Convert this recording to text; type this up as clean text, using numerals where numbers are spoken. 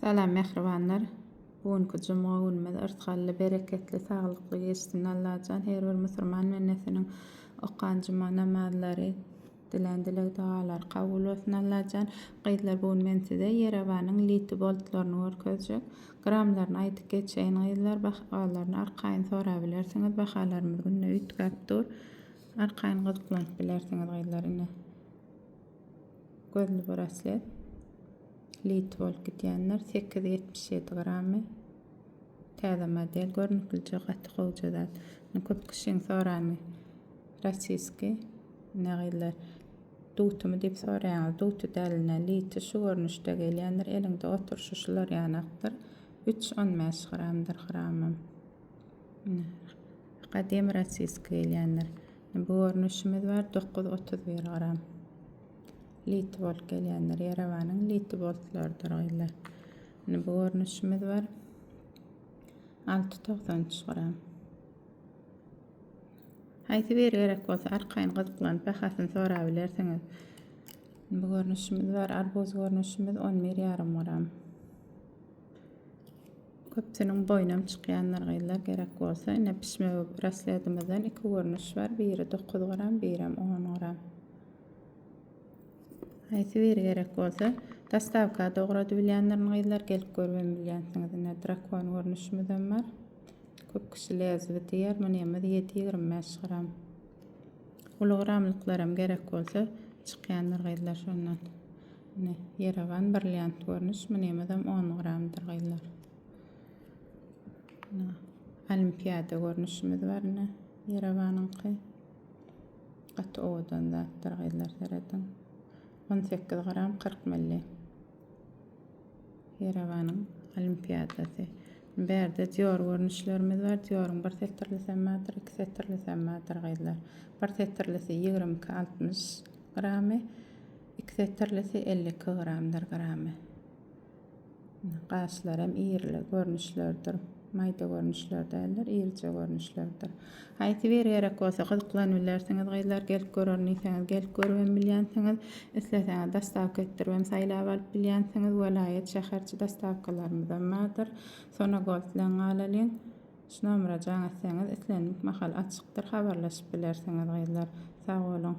Salam mehribanlar. Bugünkü cuma günümiz ırtgally, bereketli, saglykly geçsin Allahan her bir musulman mennesiniň okan cuma namazlary, dilen dilek dualar kabul bolsun Allahan. Gaýdylar bugün men size Yerewanyň liti boltlaryny görkezjek. Gramlaryny aýdyp geçeýin gaýdylar, bahalaryny arkaýyn sorap bilersiňiz. Bahalarymyz günne ütgäpdir. Arkaýyn gyzyklanıp bilersiňiz gaýdylar ine. Gözli braslet. Lit bol gitýänler 877 gramy. Täze model görnüklice gaty gowjada. Köp kişiň sorany rasiski nägiller. Dutumy diýip soraýan, dutu däline liti şu görnüşde gelýändir. Elinde oturşuşlar ýanakdyr. 3-15 gramdyr gramym. Gadym rasiski gelýändir. Bu görnüşimiz bar 931 gram. Lit bol gelýänler Yerewanyň liti boltlarydyr gaýdylar. Bu görnüşimiz bar 693 gram. Haýsy bir gerek bolsa arkaýyn gyzyklanıp bahasyny sorap bilersiňiz. Bu görnüşimiz bar, arbuz görnüşimiz 11,5 gram. Köpçüniň boýunam çykýanlar gaýdylar gerek bolsa ine pişme brasletimizden 2 görnüş bar. Biri 9 gram, biri 10 gram. Haýsy bir gerek bolsa dastavka dogrady bilýänler gaýdylar gelip görben bilýänsiňiz. Ine drakon görnüşimizden bar. Köp kişi leziz diýer, menimiz 725 gram. Ulu gramlyklarym gerek bolsa çykýanlar gaýdylar şondan. Ine Yerewan brilliant görnüş, menimiz 10 gramdyr gaýdylar. Olimpiada görnüşimiz bar ine Yerewanyňky. Gaty owadan zatdyr gaýdylar seredin. 18 gram 40 milli. Yerewanyň olimpiadasy. Berde diýor görnüşlerimiz bar. Diýoryň bir setirli semmädir, 2 setirli semmädir gaýdylar. Bir setirlisi 22-60 gramy, 2 setirlisi 52 gramdyr gramy. Gaşlar hem ýerli görnüşlerdir. Maýda görnüşler däldir, ýerçe görnüşlerdir. Haýsy bir gerek bolsa gyzyklanıp bilersiňiz gaýdylar, gelip görýänsiňiz, gelip görben bilýänsiňiz, isleseňiz dastavka etdiribem saýlap alyp bilýänsiňiz, welaýet şäherçi dastavkalarymyzdan bardyr. Sona gold bilen alalyň. Şu nomera jaňa etseňiz islenip mahal açykdyr, habarlaşyp bilersiňiz gaýdylar. Sag bolun.